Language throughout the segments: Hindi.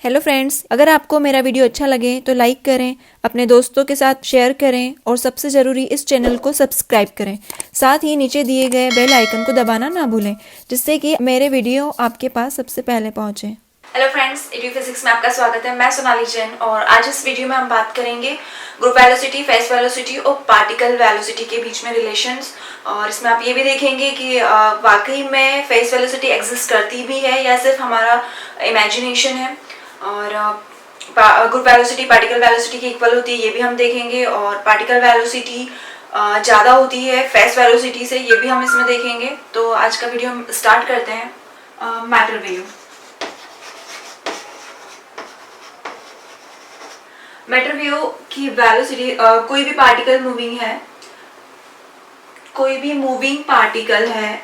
हेलो फ्रेंड्स, अगर आपको मेरा वीडियो अच्छा लगे तो लाइक करें, अपने दोस्तों के साथ शेयर करें और सबसे ज़रूरी इस चैनल को सब्सक्राइब करें। साथ ही नीचे दिए गए बेल आइकन को दबाना ना भूलें, जिससे कि मेरे वीडियो आपके पास सबसे पहले पहुंचे। हेलो फ्रेंड्स, एडू फिजिक्स में आपका स्वागत है। मैं सोनाली जैन और आज इस वीडियो में हम बात करेंगे ग्रुप वेलोसिटी, फेस वेलोसिटी और पार्टिकल वेलोसिटी के बीच में रिलेशंस। और इसमें आप ये भी देखेंगे कि वाकई में फेस वेलोसिटी एग्जिस्ट करती भी है या सिर्फ हमारा इमेजिनेशन है। और ग्रुप वेलोसिटी पार्टिकल वेलोसिटी की इक्वल होती है, ये भी हम देखेंगे। और पार्टिकल वेलोसिटी ज़्यादा होती है फेस वेलोसिटी से, ये भी हम इसमें देखेंगे। तो आज का वीडियो हम स्टार्ट करते हैं। Matter wave. मैटर वेव की वेलोसिटी, कोई भी पार्टिकल मूविंग है, कोई भी मूविंग पार्टिकल है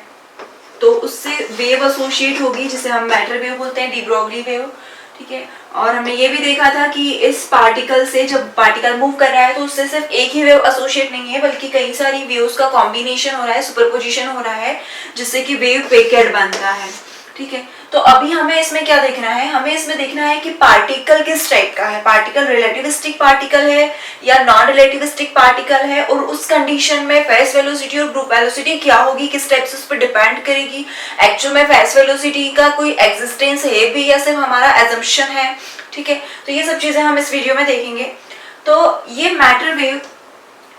तो उससे वेव एसोसिएट होगी, जिसे हम मैटर वेव बोलते हैं, डी ब्रोगली वेव। ठीक है। और हमने ये भी देखा था कि इस पार्टिकल से जब पार्टिकल मूव कर रहा है तो उससे सिर्फ एक ही वेव एसोसिएट नहीं है, बल्कि कई सारी वेव्स का कॉम्बिनेशन हो रहा है, सुपरपोजिशन हो रहा है, जिससे कि वेव पैकेट बनता है। ठीक है। तो अभी हमें इसमें क्या देखना है? हमें इसमें देखना है कि पार्टिकल किस टाइप का है। पार्टिकल रिलेटिविस्टिक पार्टिकल है या नॉन रिलेटिविस्टिक पार्टिकल है, और उस कंडीशन में फेस वेलोसिटी और ग्रुप वेलोसिटी क्या होगी, किस टाइप से उस पर डिपेंड करेगी। एक्चुअल में फेस वेलोसिटी का कोई एग्जिस्टेंस है भी या सिर्फ हमारा एजम्पशन है। ठीक है। तो ये सब चीजें हम इस वीडियो में देखेंगे। तो ये मैटर वेव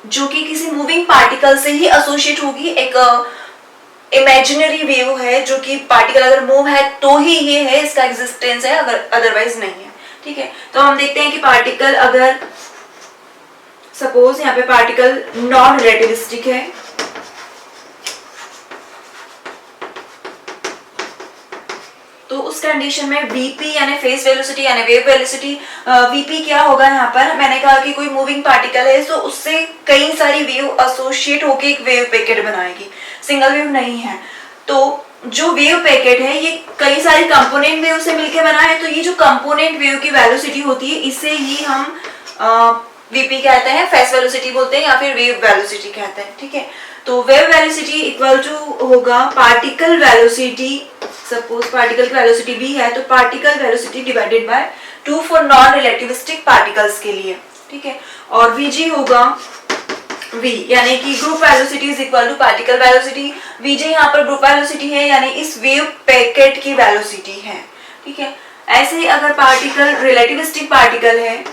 जो कि किसी मूविंग पार्टिकल से ही एसोसिएट होगी, एक इमेजिनरी वेव है, जो कि पार्टिकल अगर मूव है तो ही ये है, इसका एग्जिस्टेंस है, अगर अदरवाइज नहीं है। ठीक है। तो हम देखते हैं कि पार्टिकल, अगर सपोज यहाँ पे पार्टिकल नॉन रिलेटिविस्टिक है, तो उस कंडीशन में वीपी यानी फेस वेलोसिटी यानी वेव वेलोसिटी, वीपी क्या होगा यहाँ पर? मैंने कहा कि कोई मूविंग पार्टिकल है तो उससे कई सारी वेव एसोसिएट होकर एक वेव पैकेट बनाएगी, सिंगल वेव नहीं है। तो जो वेव पैकेट है ये कई सारी कंपोनेंट वेव से मिलकर बना है, तो ये जो कंपोनेंट वेव की वेलोसिटी होती है इसे ही हम वीपी कहते हैं, फेस वेलोसिटी बोलते हैं या फिर वेव वेलोसिटी कहते हैं। ठीक है। तो वेव वेलोसिटी इक्वल टू होगा पार्टिकल वेलोसिटी। सपोज पार्टिकल की वेलोसिटी v है तो particle velocity divided by 2 for non relativistic particles के लिए। ठीक है। और vg होगा v, यानी कि group velocity is equal to particle velocity. vj यहाँ पर ग्रुप वेलोसिटी है, यानी इस वेव पैकेट की वेलोसिटी है। ठीक है। ऐसे ही अगर पार्टिकल रिलेटिविस्टिक पार्टिकल है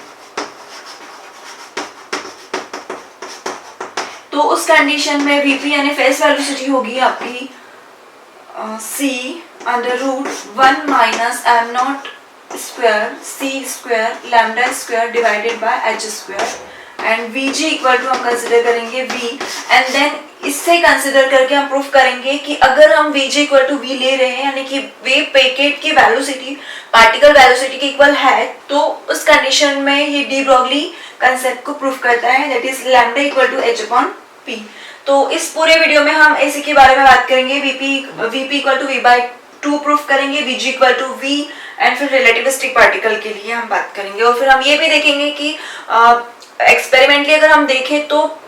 तो उस कंडीशन में vp यानी फेस वेलोसिटी होगी आपकी c under root 1 minus m not square c square lambda square divided by h square. And vg equal to हम कंसिडर करेंगे v, एंड देन इससे कंसिडर करके हम प्रूफ करेंगे कि अगर हम vg इक्वल टू v ले रहे हैं, यानी कि वेव पैकेट की वेलोसिटी पार्टिकल वेलोसिटी के इक्वल है, तो उस कंडीशन में ये डी ब्रोगली कंसेप्ट को प्रूफ करता है, that is lambda equal to h upon p। तो इस पूरे वीडियो में हम इसी के बारे में बात करेंगे। vp equal to v by 2 proof करेंगे, vg equal to v, and फिर रिलेटिविस्टिक पार्टिकल के लिए हम बात करेंगे। और फिर हम ये भी देखेंगे कि एक्सपेरिमेंटली अगर हम देखें तो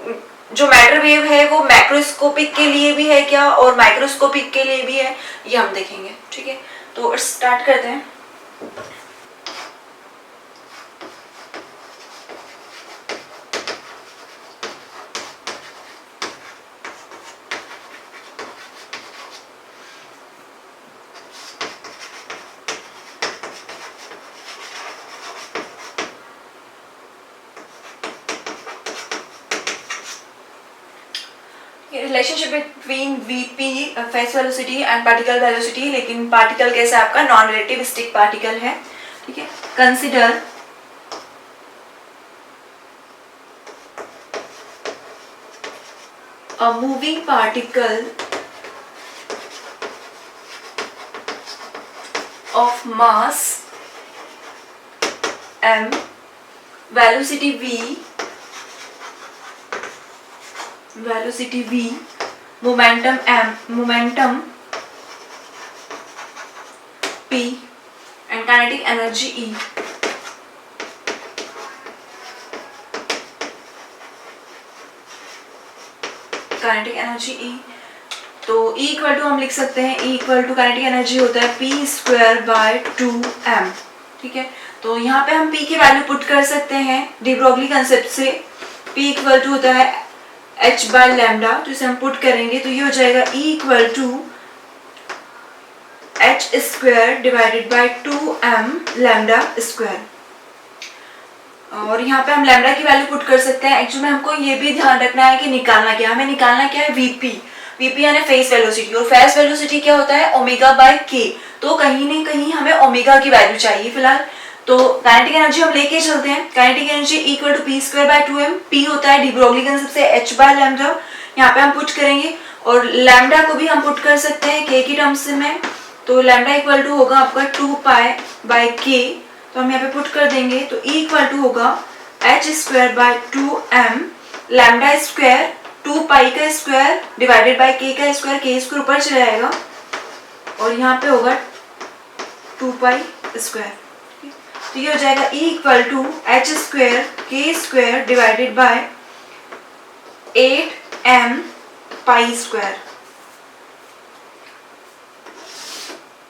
जो मैटर वेव है वो मैक्रोस्कोपिक के लिए भी है क्या और माइक्रोस्कोपिक के लिए भी है, ये हम देखेंगे। ठीक है। तो स्टार्ट करते हैं। Relationship between VP phase velocity and particle velocity, लेकिन पार्टिकल कैसे आपका नॉन रिलेटिविस्टिक पार्टिकल है। ठीक है। Consider a moving particle of mass m, velocity v, momentum p, and kinetic energy E। kinetic energy E, तो E इक्वल टू हम लिख सकते हैं, E equal to kinetic energy होता है P स्क्वायर बाय 2m। ठीक है, तो यहाँ पे हम p की वैल्यू पुट कर सकते हैं डी ब्रोगली कंसेप्ट से। p इक्वल टू होता है h बाय लैम्डा, तो इसे हम पुट करेंगे तो ये हो जाएगा E equal to h square divided by 2m lambda square. और यहाँ पे हम लैम्डा की वैल्यू पुट कर सकते हैं। एक्चुअली में हमको ये भी ध्यान रखना है कि निकालना क्या है, हमें निकालना क्या है वीपी। वीपी यानी फेस वेलोसिटी, और फेस वेलोसिटी क्या होता है ओमेगा बाय के, तो कहीं ना कहीं हमें ओमेगा की वैल्यू चाहिए फिलहाल। तो काइनेटिक एनर्जी हम लेके चलते हैं, kinetic energy equal to p square by 2m। P होता है डी ब्रोगली कंसेप्ट से h बाय लैम्डा, यहाँ पे हम पुट करेंगे। और लैम्डा को भी हम पुट कर सकते हैं k की टर्म्स में, तो लैम्डा इक्वल टू होगा आपका 2 पाई बाय k, तो हम यहाँ पे पुट कर देंगे तो E इक्वल टू होगा h square by 2m lambda square 2 पाई का स्क्वायर डिवाइडेड बाय k का स्क्वायर, k स्क्वायर ऊपर चला जाएगा और यहाँ पे होगा 2 पाई स्क्वायर। तो ये हो जाएगा E equal to h square k square divided by 8m pi square.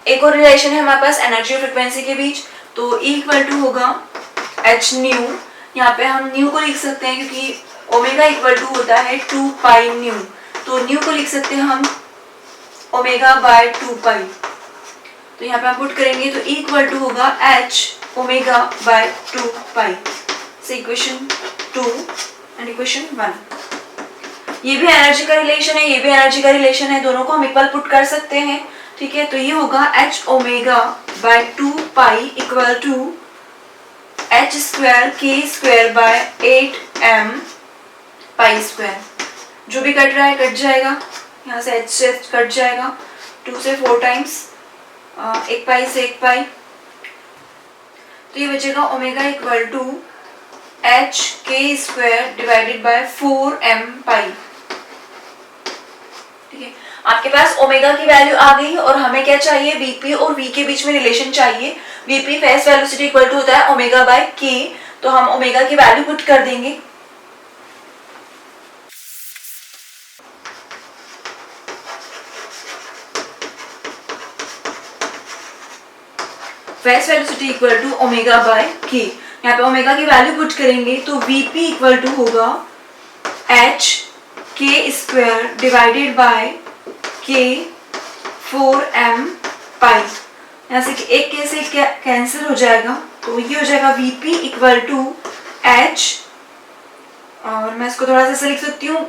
एक और रिलेशन है हमारे पास एनर्जी और फ्रिक्वेंसी के बीच, तो E इक्वल टू होगा h न्यू, यहाँ पे हम न्यू को लिख सकते हैं क्योंकि ओमेगा इक्वल टू होता है 2 पाई न्यू, तो न्यू को लिख सकते हैं हम ओमेगा बाय 2 पाई। तो यहाँ पे हम पुट करेंगे तो E इक्वल टू होगा h ओमेगा बाय 2 पाई। से इक्वेशन 2 एंड इक्वेशन 1। ये भी एनर्जी का रिलेशन है, ये भी एनर्जी का रिलेशन है, दोनों को हम इक्वल पुट कर सकते हैं। ठीक है, तो ये होगा h omega by 2 pi equal to h square k square by 8m pi square. जो भी कट रहा है कट जाएगा, यहाँ से h से कट जाएगा, 2 से 4 टाइम्स, 1 पाई से 1 पाई, तो ये बचेगा omega equal to h k square divided by 4m pi. ठीक है, आपके पास ओमेगा की वैल्यू आ गई और हमें क्या चाहिए वीपी और वी के बीच में रिलेशन चाहिए। VP phase velocity equal to होता है ओमेगा बाय के, तो हम ओमेगा की वैल्यू पुट कर देंगे। Phase velocity equal to omega by k, यहाँ पे ओमेगा की वैल्यू पुट करेंगे तो वीपी इक्वल टू होगा h k square divided by k 4m pi. यहाँ से एक के से कैंसिल हो जाएगा, तो ये हो जाएगा वीपी इक्वल टू h, और मैं इसको थोड़ा सा ऐसे लिख सकती हूँ,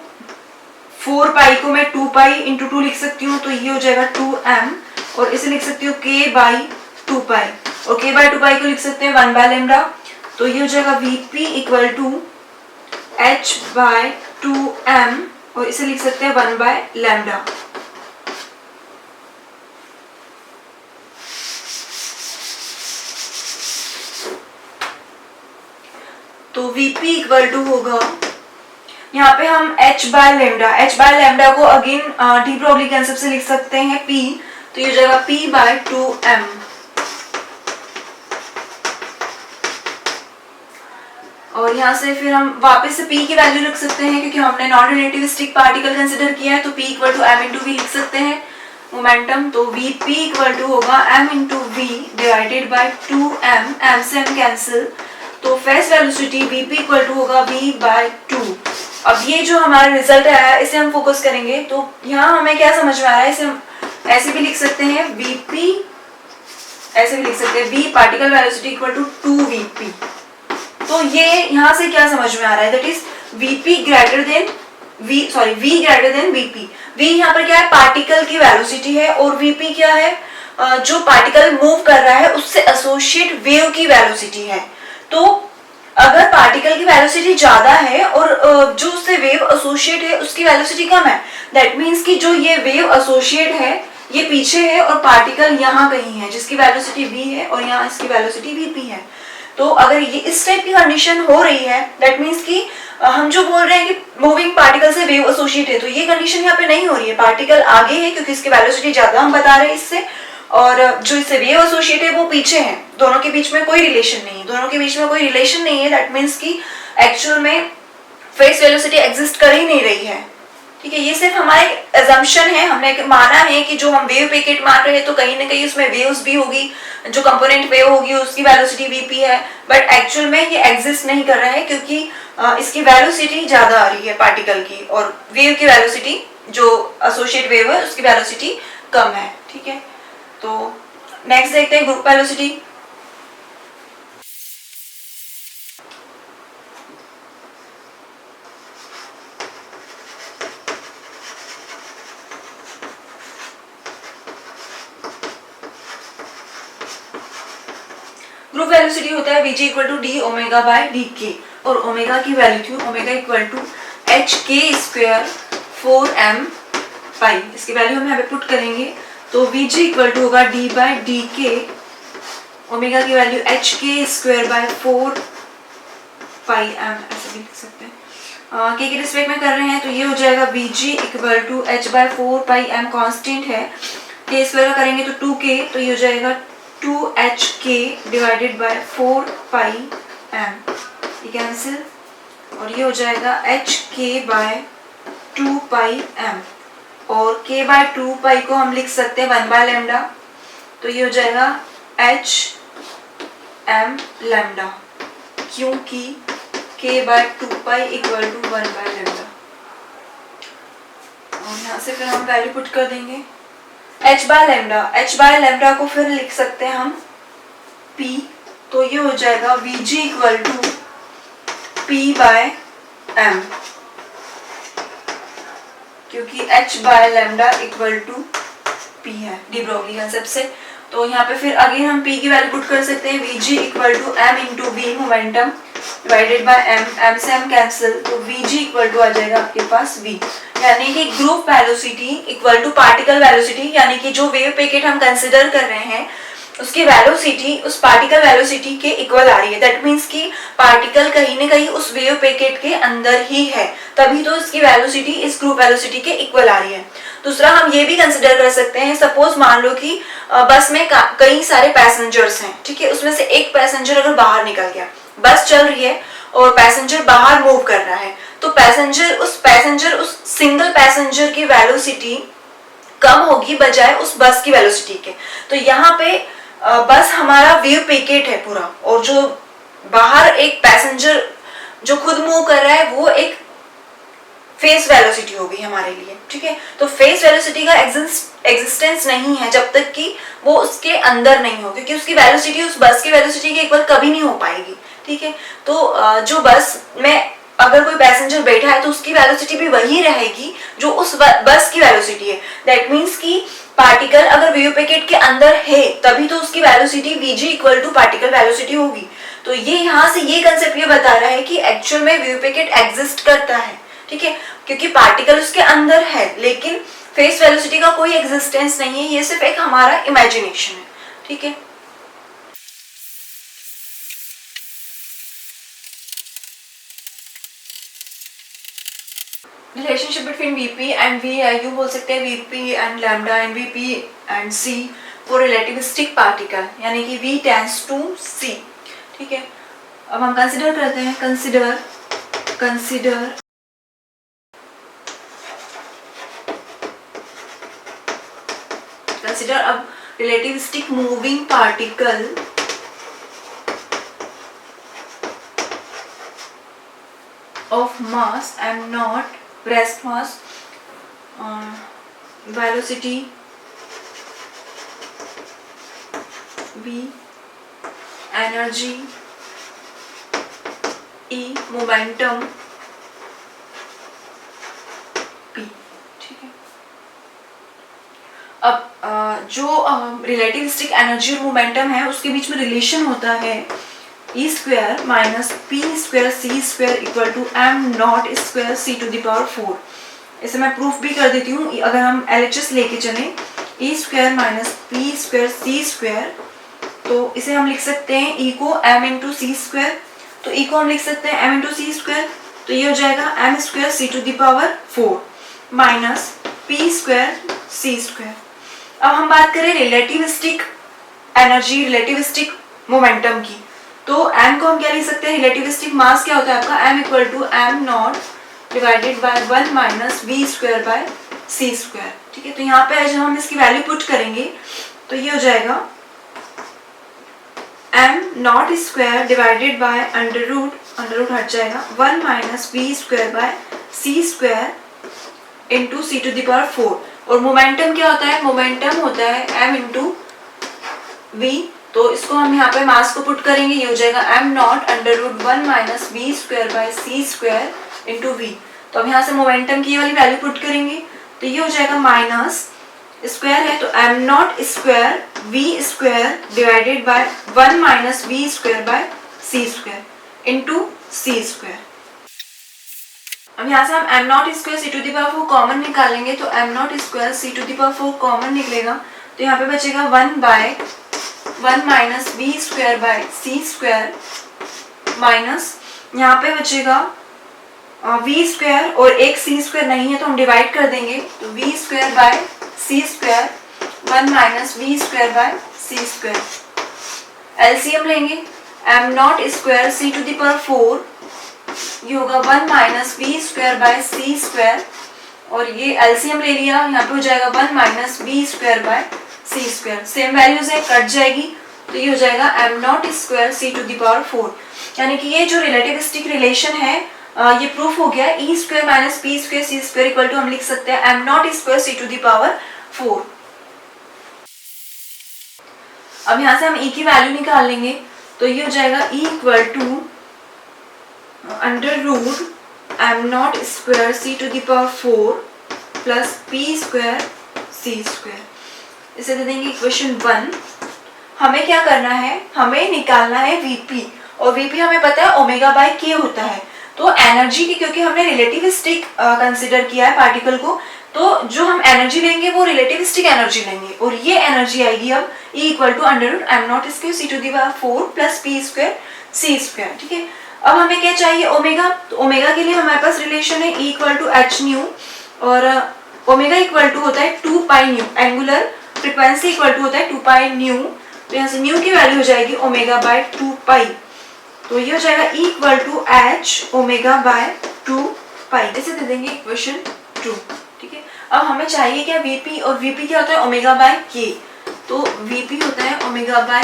4 पाई को मैं 2 पाई इंटू 2 लिख सकती हूँ, तो ये हो जाएगा 2m, और इसे लिख सकती हूँ k बाई 2 पाई, और k बाई 2 पाई को लिख सकते हैं 1 बाय लैम्डा, तो ये हो जाएगा VP equal to h by 2m, और इसे लिख सकते हैं 1 बाय लैम्डा। तो Vp इक्वल टू होगा, यहाँ पे हम h बाय लैम्डा को अगेन डी ब्रोगली कंसेप्ट से लिख सकते हैं P, तो ये हो जाएगा P बाय 2m। और यहाँ से फिर हम वापस से P की वैल्यू रख सकते हैं क्योंकि हमने नॉन रिलेटिविस्टिक पार्टिकल कंसिडर किया है, तो P equal to m into v लिख सकते हैं मोमेंटम। तो Vp इक्वल टू होगा m into v divided by 2m, m से m कैंसिल, तो phase velocity Vp equal to होगा v बाय 2। अब ये जो हमारा रिजल्ट आया है इसे हम फोकस करेंगे, तो यहाँ हमें क्या समझ में आ रहा है, इसे हम ऐसे भी लिख सकते हैं Vp, ऐसे भी लिख सकते हैं v particle velocity equal to 2Vp। तो ये यहाँ से क्या समझ में आ रहा है, that is Vp greater than v greater than Vp। v यहाँ पर क्या है, पार्टिकल की वेलोसिटी है, और Vp क्या है, जो पार्टिकल मूव कर रहा है उससे एसोसिएट वेव की वेलोसिटी है। तो अगर पार्टिकल की वेलोसिटी ज्यादा है और जो उससे वेव एसोसिएट है उसकी वेलोसिटी कम है, दैट मीन्स कि जो ये वेव एसोसिएट है ये पीछे है और पार्टिकल यहाँ कहीं है जिसकी वेलोसिटी v है और यहाँ इसकी वेलोसिटी Vp है। तो अगर ये इस टाइप की कंडीशन हो रही है, दैट मीन्स कि हम जो बोल रहे हैं कि मूविंग पार्टिकल से वेव एसोसिएट है, तो ये कंडीशन यहाँ पे नहीं हो रही है। पार्टिकल आगे है क्योंकि इसकी वेलोसिटी ज्यादा हम बता रहे हैं इससे, और जो इससे वेव एसोसिएट है वो पीछे है। दोनों के बीच में कोई रिलेशन नहीं है, दोनों के बीच में कोई रिलेशन नहीं है, दैट मीन्स कि एक्चुअल में फेस वेलोसिटी एग्जिस्ट कर ही नहीं रही है। ठीक है, ये सिर्फ हमारा एक assumption है, हमने माना है कि जो हम वेव पैकेट मान रहे हैं तो कहीं ना कहीं उसमें वेव्स भी होगी, जो कंपोनेंट वेव होगी उसकी वेलोसिटी वीपी है, बट एक्चुअल में ये एग्जिस्ट नहीं कर रहा है क्योंकि इसकी वेलोसिटी ज्यादा आ रही है पार्टिकल की, और वेव की वेलोसिटी जो एसोसिएट वेव है उसकी वेलोसिटी कम है। ठीक है, तो नेक्स्ट देखते हैं ग्रुप वेलोसिटी। ग्रुप वेलोसिटी होता है Vg equal to d omega by D k, और ओमेगा की वैल्यू थी omega equal to h k square 4m pi, इसकी वैल्यू हम यहाँ पे पुट करेंगे तो Vg इक्वल टू होगा d by D k, omega की value h k square by 4 pi m, ऐसे भी लिख सकते हैं। के रिस्पेक्ट में कर रहे हैं तो ये हो जाएगा Vg equal to H by 4 pi m constant है, के स्क्वायर का करेंगे तो 2k, तो ये हो जाएगा 2hk divided by 4 pi m, ये कैंसिल, और ये हो जाएगा hk बाय 2 पाई m, और k बाय 2 पाई को हम लिख सकते हैं 1 बाय लैम्डा, तो ये हो जाएगा h m लैम्डा, क्योंकि k by 2 pi equal to 1 by lambda. और यहाँ से फिर हम वैल्यू पुट कर देंगे h बाय लैम्डा को फिर लिख सकते हैं हम p, तो ये हो जाएगा Vg equal to p by m, क्योंकि h by lambda equal to p है डी ब्रोगली कंसेप्ट से। तो यहाँ पे फिर अगेन हम p की वैल्यू पुट कर सकते हैं, Vg equal to m into v momentum divided by m से m कैंसिल, तो Vg इक्वल टू आ जाएगा आपके पास v, यानी कि group velocity equal to particle velocity, यानी कि जो वेव पैकेट हम कंसिडर कर रहे हैं उसकी वेलोसिटी उस पार्टिकल वेलोसिटी के इक्वल आ रही है। दैट मीन्स कि पार्टिकल कहीं ना कहीं उस वेव पैकेट के अंदर ही है, तभी तो इसकी वेलोसिटी इस ग्रुप वेलोसिटी के इक्वल आ रही है। दूसरा हम ये भी कंसिडर कर सकते हैं, सपोज मान लो कि बस में कई सारे पैसेंजर्स हैं, ठीक है, उसमें से एक पैसेंजर अगर बाहर निकल गया, बस चल रही है और पैसेंजर बाहर मूव कर रहा है, तो पैसेंजर उस सिंगल पैसेंजर की वेलोसिटी कम होगी बजाय उस बस की वेलोसिटी के। तो यहाँ पे बस हमारा वेव पैकेट है पूरा, और जो बाहर एक पैसेंजर जो खुद मूव कर रहा है वो एक फेस वेलोसिटी होगी हमारे लिए। ठीक है, तो फेस वेलोसिटी का एग्जिस्टेंस नहीं है जब तक कि वो उसके अंदर नहीं हो, क्योंकि उसकी वेलोसिटी उस बस की वेलोसिटी के इक्वल कभी नहीं हो पाएगी। ठीक है, तो जो बस में अगर कोई पैसेंजर बैठा है तो उसकी वेलोसिटी भी वही रहेगी जो उस बस की वेलोसिटी है। दैट मीन्स कि पार्टिकल अगर वेव पैकेट के अंदर है तभी तो उसकी velocity Vg equal to particle velocity होगी। तो ये यहाँ से ये कंसेप्ट ये बता रहा है कि एक्चुअल में वेव पैकेट एग्जिस्ट करता है। ठीक है, क्योंकि पार्टिकल उसके अंदर है लेकिन फेस वेलोसिटी का कोई एग्जिस्टेंस नहीं है, ये सिर्फ एक हमारा इमेजिनेशन है। ठीक है, relationship between Vp and V you बोल सकते हैं Vp and lambda and Vp and C for relativistic particle, यानी कि V टेंड्स टू C। ठीक है, अब हम कंसिडर करते हैं, कंसिडर अब relativistic moving particle of mass and not rest mass, velocity v, energy e, momentum p। ठीक है, अब जो रिलेटिविस्टिक एनर्जी और मोमेंटम है उसके बीच में रिलेशन होता है E square minus P square C square equal to am not square C to the power 4। इसे मैं प्रूफ भी कर देती हूँ, अगर हम LHS लेके चलें ई स्क्वायर माइनस पी स्क्वायर सी स्क्वायर, तो इसे हम लिख सकते हैं ई को एम इंटू सी स्क्वायर, तो ई को हम लिख सकते हैं एम इंटू सी स्क्वायर, तो ये हो जाएगा m square C to the power 4 minus P square C square. अब हम बात करें रिलेटिविस्टिक एनर्जी, रिलेटिविस्टिक मोमेंटम की, तो m को हम क्या लिख सकते हैं, रिलेटिविस्टिक मास क्या होता है आपका, m equal to M naught divided by 1 minus v square by c square. ठीक है, तो यहाँ पे जब हम इसकी वैल्यू पुट करेंगे तो ये हो जाएगा m not square divided by under root हट जाएगा 1 minus v square by c square into c to the power 4। और मोमेंटम क्या होता है? मोमेंटम होता है m इंटू वी। तो इसको हम यहाँ पे मास को पुट करेंगे, ये हो जाएगा m naught under root 1 minus v square by c square into v. तो अब यहाँ से मोमेंटम की ये वाली वैल्यू पुट करेंगे तो ये हो जाएगा माइनस स्क्वायर है तो m not square v square divided by 1 minus v square by c square into c square. अब यहाँ से हम m not square C to the power 4 common निकालेंगे तो m not square C to the power 4 common निकलेगा तो यहाँ पे बचेगा 1 बाय 1 minus v square by c square minus यहाँ पे बचेगा वी स्क्वायर और एक सी स्क्वायर नहीं है तो हम डिवाइड कर देंगे तो v square by c square 1 minus v square by c square. LCM लेंगे m not square C to the power 4 ये होगा 1 minus v square by c square और ये एलसीएम ले लिया, यहाँ पे हो जाएगा 1 minus v square by c square. Same values है, कट जाएगी तो ये हो जाएगा m not square C to the power 4। यानी कि ये जो रिलेटिविस्टिक रिलेशन है ये प्रूफ हो गया। E square minus P square C square equal to हम लिख सकते हैं m not square C to the power 4। अब यहाँ से हम e की वैल्यू निकाल लेंगे तो ये हो जाएगा e equal to under root m not square C to the power 4 plus p square C square. इसे दे देंगे इक्वेशन 1। हमें क्या करना है? हमें निकालना है vp और vp हमें पता है ओमेगा बाय k होता है। तो एनर्जी की, क्योंकि हमने रिलेटिविस्टिक कंसीडर किया है पार्टिकल को, तो जो हम एनर्जी लेंगे वो रिलेटिविस्टिक एनर्जी लेंगे और ये एनर्जी आएगी अब E equal to under root m not square C to the power 4 plus p square C square. ठीक है, अब हमें क्या चाहिए? ओमेगा। तो ओमेगा के लिए हमारे पास रिलेशन है E equal to h nu और ओमेगा इक्वल टू होता है 2 pi nu. Angular frequency equal to होता है 2 पाई न्यू। तो यहाँ से न्यू की वैल्यू हो जाएगी ओमेगा बाय 2 पाई। तो ये हो जाएगा E equal to h omega by 2 pi. इसे दे देंगे इक्वेशन 2। ठीक है, अब हमें चाहिए क्या? Vp और Vp क्या होता है? Omega by k। तो Vp होता है ओमेगा बाय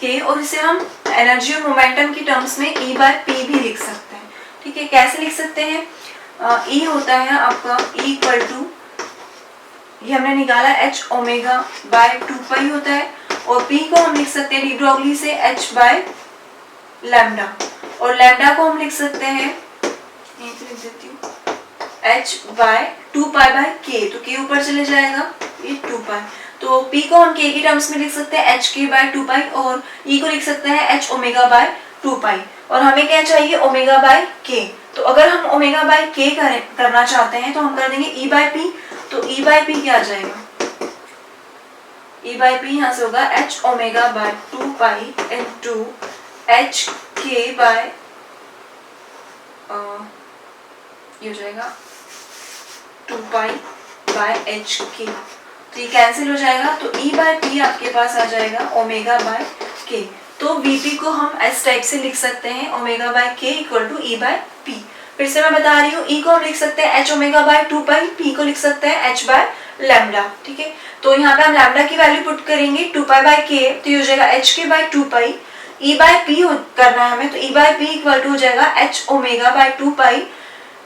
k और इसे हम एनर्जी और मोमेंटम की टर्म्स में E बाय p भी लिख सकते हैं। ठीक है, कैसे लिख सकते हैं? E होता है आपका E इक्वल टू, ये हमने निकाला h ओमेगा बाय 2 पाई होता है और p को हम लिख सकते हैं डी ब्रोगली से h बाय लैम्डा और लैम्डा को हम लिख सकते हैं, यहीं पे लिख देती हूँ, h by 2 pi by k। तो k ऊपर चले जाएगा, ये 2 पाई। तो p को हम k की टर्म्स में लिख सकते हैं h k बाय 2 पाई और e को लिख सकते हैं h ओमेगा बाय 2 पाई। और हमें क्या चाहिए? Omega by k। तो अगर हम ओमेगा बाय k करना चाहते हैं तो हम कर देंगे e बाय p। तो e बाय p क्या आ जाएगा? e बाय p यहाँ से होगा h omega by 2 pi into H k bye ये हो जाएगा 2 पाई बाय एच के। तो ये कैंसिल हो जाएगा तो E बाय पी आपके पास आ जाएगा ओमेगा बाय के। तो Vp को हम इस टाइप से लिख सकते हैं omega by k equal to E by p. फिर से मैं बता रही हूँ, E को हम लिख सकते हैं h omega by 2 pi, P को लिख सकते हैं h बाय लैम्डा। ठीक है, तो यहाँ पे हम लैम्डा की वैल्यू पुट करेंगे 2 पाई बाय के तो ये हो जाएगा h k by 2 pi. E by p करना है हमें तो E by p equal to हो जाएगा h omega by 2 pi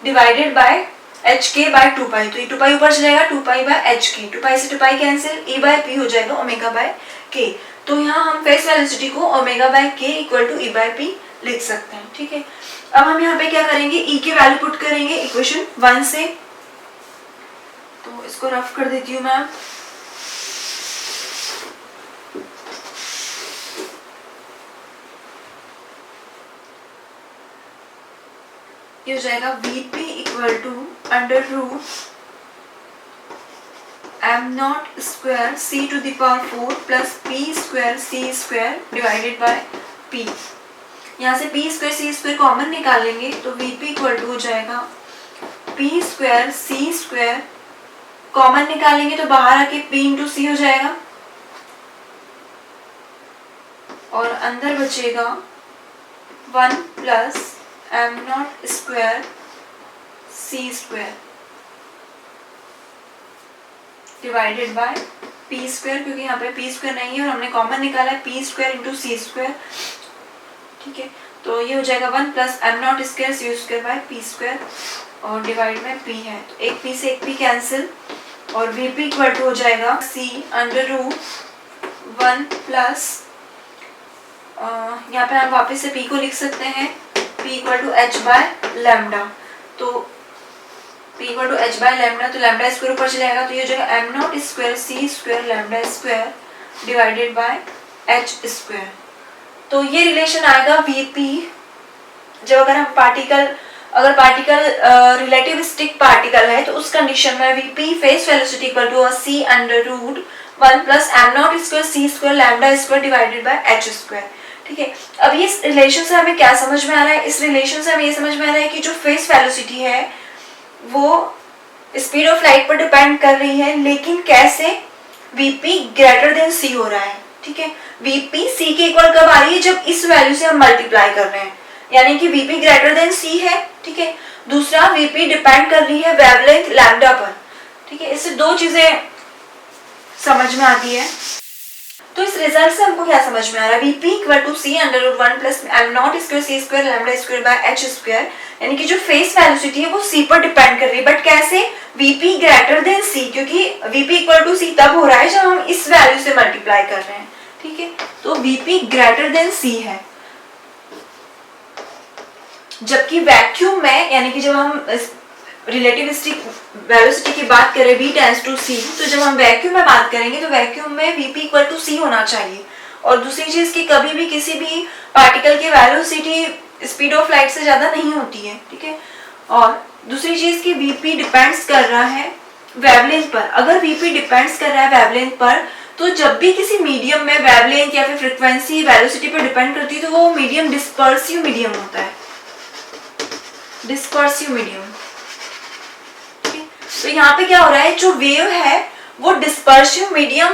divided by h k by 2 pi. तो ये 2 पाई ऊपर चलेगा 2 पाई बाय एच के, 2 पाई से 2 pi cancel, E by p हो जाएगा ओमेगा बाय के। तो यहाँ हम फेस वेलोसिटी को omega by k equal to E by p लिख सकते हैं। ठीक है, अब हम यहाँ पे क्या करेंगे? E की वैल्यू पुट करेंगे इक्वेशन 1 से। तो इसको रफ कर देती हूँ मैं। ये हो जाएगा Vp equal to under root m not square c to the power 4 plus p square c square divided by p। यहाँ से p square c square common निकालेंगे तो Vp इक्वल टू हो जाएगा p square c square, common निकालेंगे तो बाहर आके p इंटू c हो जाएगा और अंदर बचेगा 1 plus m not square C square divided by p square, क्योंकि यहाँ पे पी स्क्वायर नहीं है और हमने कॉमन निकाला है, p square into c square. ठीक है, तो ये हो जाएगा 1 plus m not square C square by p square और डिवाइड में पी है, तो एक पी से एक पी कैंसिल और वी पी इक्वल टू हो जाएगा सी अंडर रूट 1 प्लस यहाँ पे हम वापस से पी को लिख सकते हैं, P equal to H by lambda, तो P equal to H by lambda, तो लैम्डा स्क्वायर ऊपर चले जाएगा, तो ये हो जाएगा M not square C square lambda square divided by H square. तो ये रिलेशन आएगा वीपी जब अगर पार्टिकल रिलेटिविस्टिक पार्टिकल है तो उस कंडीशन में vp phase velocity equal to c under root 1 plus m not square C square lambda square divided by H square. ठीक है, अब ये रिलेशन से हमें क्या समझ में आ रहा है, इस रिलेशन से हमें ये समझ में आ रहा है कि जो फेस वेलोसिटी है वो स्पीड ऑफ लाइट पर डिपेंड कर रही है, लेकिन कैसे, वीपी ग्रेटर देन सी हो रहा है। ठीक है, वीपी सी के इक्वल कब आ रही है, जब इस वैल्यू से हम मल्टीप्लाई कर रहे हैं, यानी कि वीपी ग्रेटर देन सी है। ठीक है, दूसरा वीपी डिपेंड कर रही है वेवलेंथ लैम्डा पर। ठीक है, इससे दो चीजें समझ में आती है। तो इस रिजल्ट से हमको क्या समझ में आ रहा है, vp equal to c under root 1 plus m not square C square lambda square by H square, यानी कि जो फेस वेलोसिटी है वो सी पर डिपेंड कर रही है, बट कैसे, वीपी ग्रेटर देन सी, क्योंकि वीपी इक्वल टू सी तब हो रहा है जब हम इस वैल्यू से मल्टीप्लाई कर रहे हैं। ठीक है, तो वीपी ग्रेटर देन सी है, जबकि वैक्यूम में, यानी कि जब हम रिलेटिविस्टिक वेलोसिटी की बात करें v टेंड्स टू c, तो जब हम वैक्यूम में बात करेंगे तो वैक्यूम में vp इक्वल टू c होना चाहिए। और दूसरी चीज की कभी भी किसी भी पार्टिकल की वेलोसिटी स्पीड ऑफ लाइट से ज्यादा नहीं होती है। ठीक है, और दूसरी चीज की vp डिपेंड्स कर रहा है वेवलेंथ पर। अगर vp डिपेंड्स कर रहा है वेवलेंथ पर, तो जब भी किसी मीडियम में वेवलेंथ या फिर फ्रीक्वेंसी वेलोसिटी पर डिपेंड करती है तो वो मीडियम डिस्पर्सिव मीडियम होता है, डिस्पर्सिव मीडियम। तो यहाँ पे क्या हो रहा है, जो वेव है वो डिस्पर्सिव मीडियम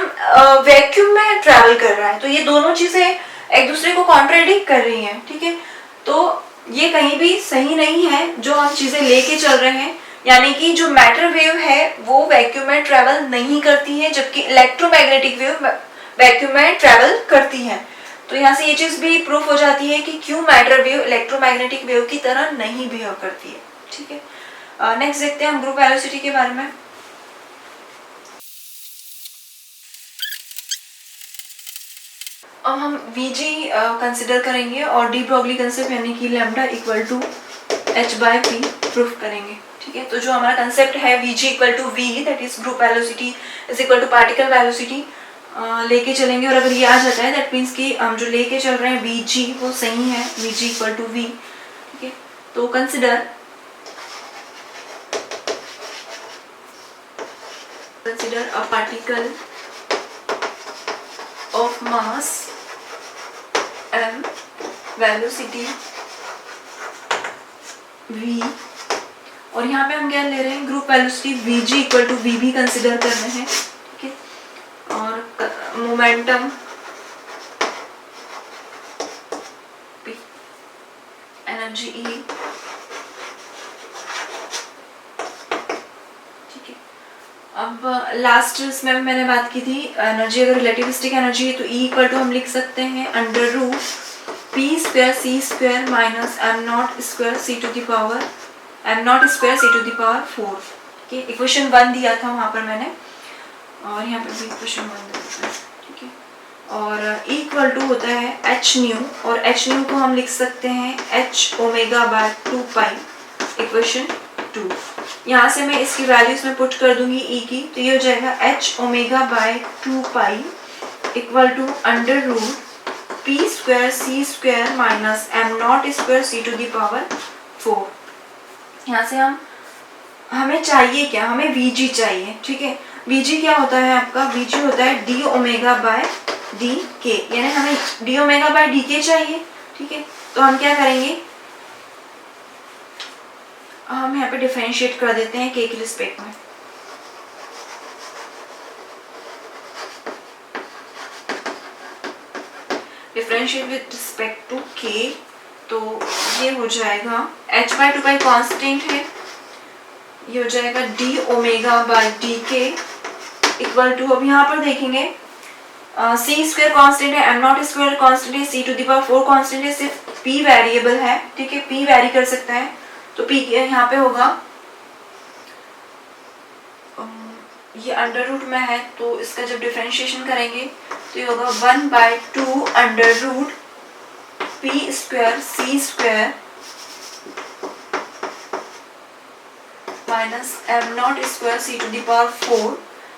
वैक्यूम में ट्रैवल कर रहा है, तो ये दोनों चीजें एक दूसरे को कॉन्ट्राडिक्ट कर रही हैं। ठीक है, तो ये कहीं भी सही नहीं है जो हम चीजें लेके चल रहे हैं, यानी कि जो मैटर वेव है वो वैक्यूम में ट्रैवल नहीं करती है, जबकि इलेक्ट्रोमैग्नेटिक वेव वैक्यूम में ट्रैवल करती है। तो यहाँ से ये चीज भी प्रूफ हो जाती है कि क्यों मैटर वेव इलेक्ट्रोमैग्नेटिक वेव की तरह नहीं बिहेव करती है। ठीक है, नेक्स्ट देखते हैं हम ग्रुप वेलोसिटी के बारे में। अब हम Vg कंसिडर करेंगे और डी ब्रोगली कंसेप्ट यानी कि lambda equal to h by p proof करेंगे। ठीक है, तो जो हमारा कंसेप्ट है Vg equal to v, that is group velocity is equal to particle velocity, लेके चलेंगे। और अगर ये आ जाता है दैट मीन्स कि हम जो लेके चल रहे हैं Vg वो सही है, Vg इक्वल टू v। ठीक है, तो consider a particle of mass m, velocity v, और यहाँ पे हम क्या ले रहे हैं, group velocity vg equal to v भी कंसिडर कर रहे हैं। ठीक है, और मोमेंटम p, एनर्जी e। अब लास्ट इसमें मैंने बात की थी एनर्जी, अगर रिलेटिविस्टिक एनर्जी है तो E इक्वल टू हम लिख सकते हैं under root p square C square minus m not square C to the power m not square C to the power 4। ठीक है, इक्वेशन 1 दिया था वहाँ पर मैंने, और यहाँ पर भी इक्वेशन 1 दिया था। ठीक है, और E इक्वल टू होता है एच न्यू, और एच न्यू को हम लिख सकते हैं H omega by 2 pi equation 2। यहाँ से मैं इसकी वैल्यूज में पुट कर दूंगी E की, तो ये हो जाएगा h omega by 2 pi equal to under root p square C square minus m not square C to the power 4। यहाँ से हमें चाहिए क्या, हमें Vg चाहिए। ठीक है, Vg क्या होता है आपका, Vg होता है डी ओमेगा बाय डी के, यानी हमें डी ओमेगा बाय डी के चाहिए। ठीक है, तो हम क्या करेंगे, हम यहाँ पे डिफरेंशिएट कर देते हैं k के रिस्पेक्ट में। Differentiate with respect to k, तो ये हो जाएगा h बाय 2 पाई कॉन्स्टेंट है, ये हो जाएगा D omega by D k equal to, अब यहाँ पर देखेंगे सी स्क्वायर कॉन्स्टेंट है, एम नॉट स्क्वायर कॉन्स्टेंट है, सी टू द पावर 4 कॉन्स्टेंट है, सिर्फ पी वेरिएबल है, ठीक है, पी वेरी कर सकता है, तो पी यहाँ पे होगा, ये अंडर रूट में है तो इसका जब डिफरेंशिएशन करेंगे तो ये होगा 1/2 under root p square C square minus m not square C to the power 4।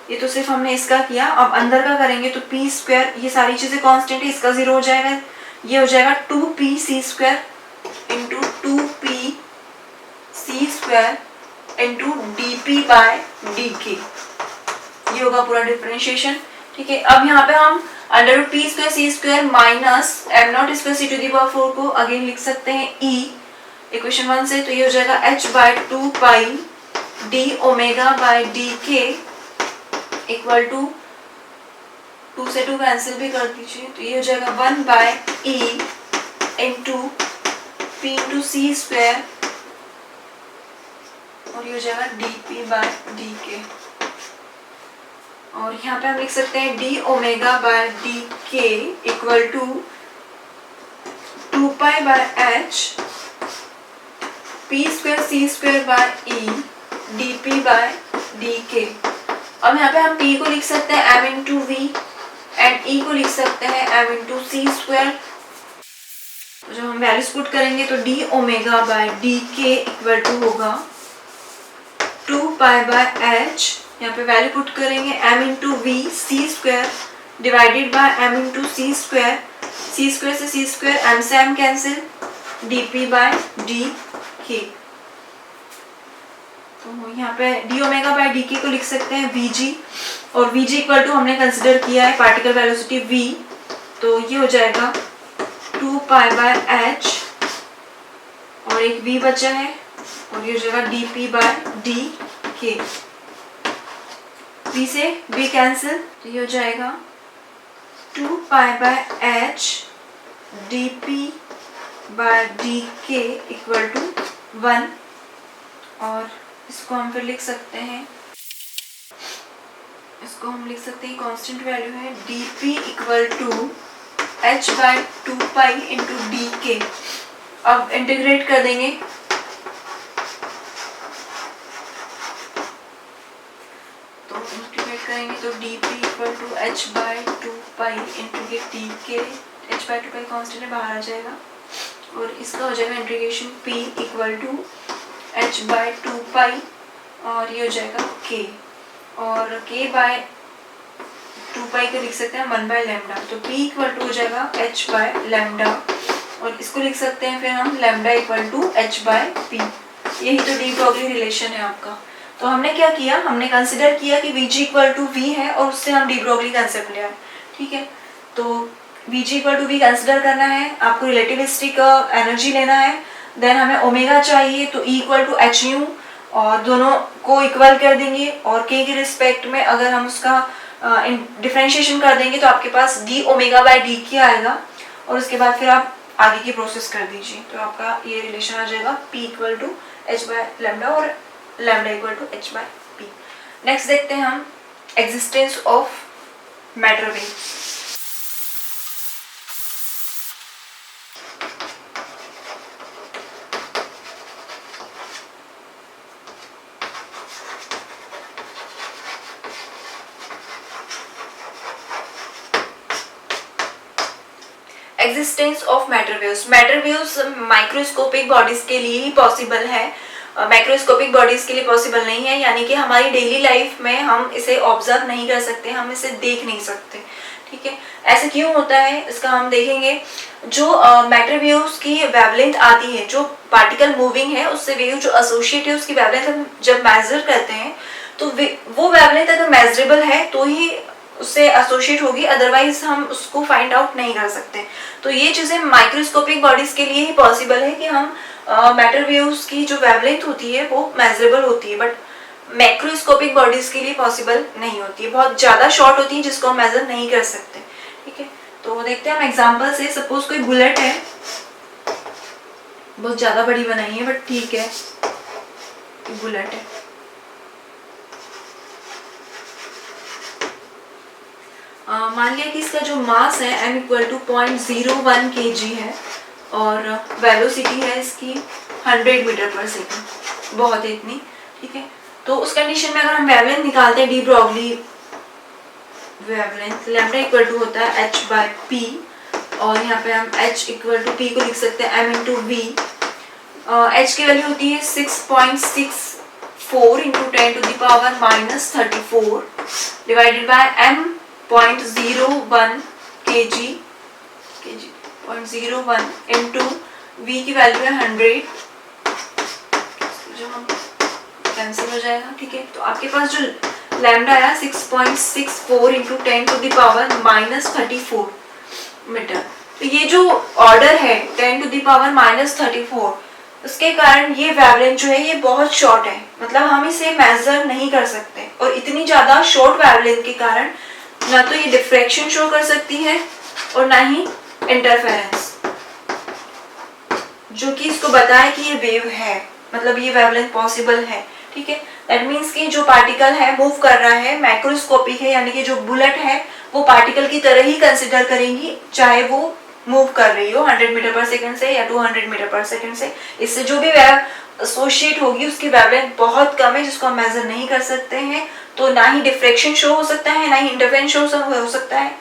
ये तो सिर्फ हमने इसका किया, अब अंदर का करेंगे तो पी स्क्वायर, ये सारी चीजें कांस्टेंट है, इसका 0 हो जाएगा, ये हो जाएगा 2p C square into 2p C square into D P by D K, ये होगा पूरा डिफरेंशिएशन, ठीक है। अब यहाँ पे हम under root p square C square minus m not square C to the power 4 को अगेन लिख सकते हैं ई इक्वेशन 1 से, तो ये हो जाएगा h/2 pi D omega by D k equal to 2 से 2 कैंसिल भी कर दीजिए, तो ये हो जाएगा 1/e into P into c square और ये हो जाएगा d P by D k, और यहाँ पे हम लिख सकते हैं d omega by D k equal to 2 pi by h p square C square by e d P by D k. अब यहाँ पे हम p को लिख सकते हैं m into v and e को लिख सकते हैं m इंटू सी स्क्वायर, तो जब हम वैल्यूज पुट करेंगे तो d omega by D k equal to होगा 2 पाई बाय एच, यहाँ पे वैल्यू पुट करेंगे m into v c square divided by m into c square से सी स्क्वायर m से m cancel d P by D k, तो यहाँ पे डी ओमेगा बाय डी के को लिख सकते हैं वी जी, और वी जी इक्वल टू हमने कंसिडर किया है पार्टिकल वेलोसिटी v, तो ये हो जाएगा 2 पाई बाय एच और एक v बचा है और ये हो जाएगा d P by D k, v से v कैंसिल, तो ये हो जाएगा 2 pi by h d P by D k equal to 1, और इसको हम फिर लिख सकते हैं, इसको हम लिख सकते हैं कांस्टेंट वैल्यू है d p equal to h/2 pi into d k. अब इंटीग्रेट कर देंगे तो इंटीग्रेट करेंगे तो d p equal to h/2 pi into ये डी के, h/2 पाई कांस्टेंट है बाहर आ जाएगा, और इसका हो जाएगा integration p equal to h/2 pi और ये हो जाएगा k, और k बाय 2 पाई को लिख सकते हैं 1/λ, तो p इक्वल टू हो जाएगा h/λ, और इसको लिख सकते हैं फिर हम लैम्डा इक्वल टू h/p, यही तो डी ब्रोगली रिलेशन है आपका। तो हमने क्या किया, हमने कंसिडर किया कि Vg इक्वल टू v है और उससे हम डी ब्रोगली कंसेप्ट लिया, ठीक है। तो Vg equal to v consider करना है, आपको रिलेटिविस्टिक एनर्जी लेना है, देन हमें ओमेगा चाहिए तो E equal to h nu, और दोनों को इक्वल कर देंगे और k के रिस्पेक्ट में अगर हम उसका डिफरेंशिएशन कर देंगे तो आपके पास डी ओमेगा बाय डी के आएगा, और उसके बाद फिर आप आगे की प्रोसेस कर दीजिए, तो आपका ये रिलेशन आ जाएगा p इक्वल टू h/λ और lambda equal to h/p। Next देखते हैं हम existence of matter wave. Existence of matter waves. Matter waves microscopic bodies के लिए ही पॉसिबल है, मैक्रोस्कोपिक बॉडीज के लिए पॉसिबल नहीं है, यानी कि हमारी डेली लाइफ में हम इसे ऑब्जर्व नहीं कर सकते, हम इसे देख नहीं सकते, ठीक है। ऐसे क्यों होता है इसका हम देखेंगे। जो मैटर वेव्स की वेवलेंथ आती है, जो पार्टिकल मूविंग है उससे वेव जो एसोसिएट है उसकी वेवलेंथ हम जब मेजर करते हैं तो वो वेवलेंथ अगर मेजरेबल है तो ही उससे एसोसिएट होगी, अदरवाइज हम उसको फाइंड आउट नहीं कर सकते। तो ये चीजें माइक्रोस्कोपिक बॉडीज के लिए ही पॉसिबल है कि हम मैटर वेव्स की जो वेवलेंथ होती है वो मेजरेबल होती है, बट मैक्रोस्कोपिक बॉडीज के लिए पॉसिबल नहीं होती है, बहुत ज्यादा शॉर्ट होती है जिसको हम मेजर नहीं कर सकते, ठीक है। तो देखते हैं हम एग्जांपल से। सपोज कोई बुलेट है, बहुत ज्यादा बड़ी बनाई है बट ठीक है, बुलेट है, मान लिया कि इसका जो मास है m इक्वल टू 0.01 kg है और वेलोसिटी है इसकी 100 मीटर पर सेकेंड, बहुत है इतनी, ठीक है। तो उस कंडीशन में अगर हम वेवलेंथ निकालते हैं, de Broglie wavelength, lambda equal to होता है h/p और यहाँ पे हम h इक्वल टू p को लिख सकते हैं m इंटू वी। h की वैल्यू होती है 6.64 into 10 to the power -34 divided by m 0.01 kg 0.01 into v की वैल्यू है 100, जो हम कैंसिल हो जाएगा, ठीक है। तो आपके पास जो लैम्डा आया 6.64 into 10 to the power -34 metre. तो ये जो ऑर्डर है 10 टू द पावर -34, उसके कारण ये वेवलेंथ जो है ये बहुत शॉर्ट है, मतलब हम इसे मेजर नहीं कर सकते। और इतनी ज़्यादा शॉर्ट वेवलेंथ के कारण ना तो ये डिफ्रैक्शन शो कर सकती है और ना ही इंटरफेरेंस, जो कि इसको बताए कि ये वेव है, मतलब ये वेवलेंथ पॉसिबल है, ठीक है। दैट मीन्स कि जो पार्टिकल है मूव कर रहा है मैक्रोस्कोपिक है, यानी कि जो बुलेट है वो पार्टिकल की तरह ही कंसिडर करेंगी, चाहे वो मूव कर रही हो 100 मीटर पर सेकंड से या 200 मीटर पर सेकंड से। इससे जो भी वेव एसोसिएट होगी उसकी वेवलेंथ बहुत कम है, जिसको हम मेजर नहीं कर सकते हैं। तो ना ही डिफ्रैक्शन शो हो सकता है, ना ही इंटरफेरेंस शो हो सकता है,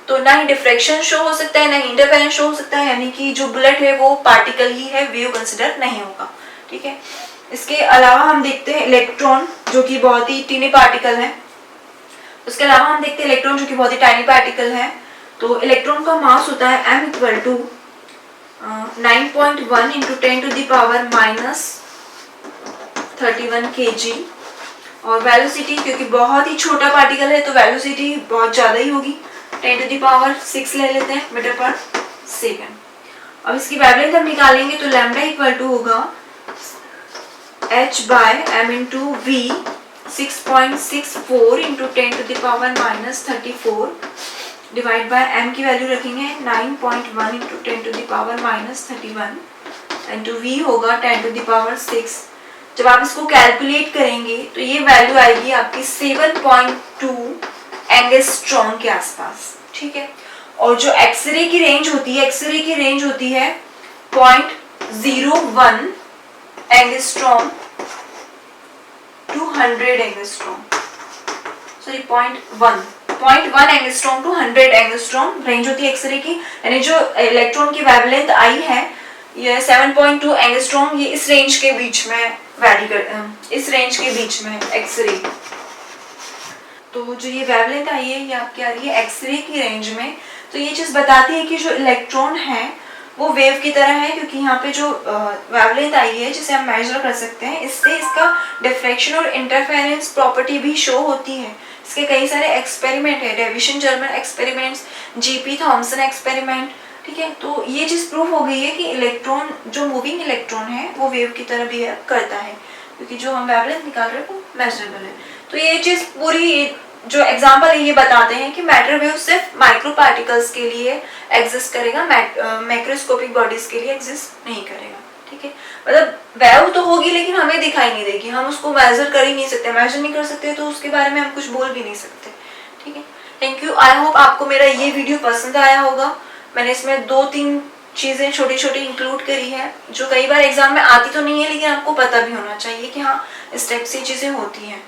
तो ना ही डिफ्रैक्शन शो हो सकता है, ना ही इंटरफेरेंस शो हो सकता है, यानी कि जो बुलेट है वो पार्टिकल ही है, वेव कंसिडर नहीं होगा, ठीक है। इसके अलावा हम देखते हैं इलेक्ट्रॉन, जो कि बहुत ही टीनी पार्टिकल है। उसके अलावा हम देखते हैं इलेक्ट्रॉन, जो कि बहुत ही टाइनी पार्टिकल है। तो इलेक्ट्रॉन का मास होता है m equal to 9.1 into 10 to the power -31 kg और वेलोसिटी, क्योंकि बहुत ही छोटा पार्टिकल है तो वेलोसिटी बहुत ज़्यादा ही होगी, 10 टू द पावर 6 ले लेते हैं मीटर पर सेकेंड। अब इसकी वेवलेंथ हम निकालेंगे तो लैम्डा इक्वल टू होगा h/m into v 6.64 into 10 to the power -34 divide by m की वैल्यू रखेंगे 9.1 into 10 to the power -31 into v होगा 10 टू द पावर 6। जब आप इसको कैलकुलेट करेंगे तो ये वैल्यू आएगी आपकी 7.2 एंगस्ट्रॉम के आसपास, ठीक है। और जो एक्सरे की रेंज होती है, एक्सरे की रेंज होती है 0.01 angstrom to 100 angstrom, sorry 0.1 angstrom to 100 angstrom range होती है एक्सरे की। यानी जो इलेक्ट्रॉन की वेवलेंथ आई है ये 7.2 एंगस्ट्रॉम, ये इस रेंज के बीच में वैरी कर, इस रेंज के बीच में एक्सरे। तो जो ये वेवलेंथ आई है ये आपकी आ रही है एक्सरे की रेंज में। तो ये चीज़ बताती है कि जो इलेक्ट्रॉन है वो वेव की तरह है, क्योंकि यहाँ पे जो वेवलेंथ आई है जिसे हम मेजर कर सकते हैं, इससे इसका डिफ्रैक्शन और इंटरफेरेंस प्रॉपर्टी भी शो होती है। इसके कई सारे एक्सपेरिमेंट है, Davisson Germer experiments, GP Thomson experiment, ठीक है। तो ये चीज़ प्रूफ हो गई है कि इलेक्ट्रॉन, जो मूविंग इलेक्ट्रॉन है वो वेव की तरह बिहेव करता है, क्योंकि जो हम वेवलेंथ निकाल रहे हैं वो मेजरेबल है। तो ये चीज़ पूरी जो एग्जाम्पल है ये बताते हैं कि मैटर वेव सिर्फ माइक्रो पार्टिकल्स के लिए एग्जिस्ट करेगा, मैक्रोस्कोपिक बॉडीज के लिए एग्जिस्ट नहीं करेगा, ठीक है। मतलब वेव तो होगी लेकिन हमें दिखाई नहीं देगी, हम उसको मेजर कर ही नहीं सकते, मेजर नहीं कर सकते तो उसके बारे में हम कुछ बोल भी नहीं सकते, ठीक है। Thank you. आई होप आपको मेरा ये वीडियो पसंद आया होगा। मैंने इसमें 2-3 चीज़ें छोटी छोटी इंक्लूड करी है जो कई बार एग्जाम में आती तो नहीं है, लेकिन आपको पता भी होना चाहिए कि हाँ इस टाइप से चीज़ें होती हैं।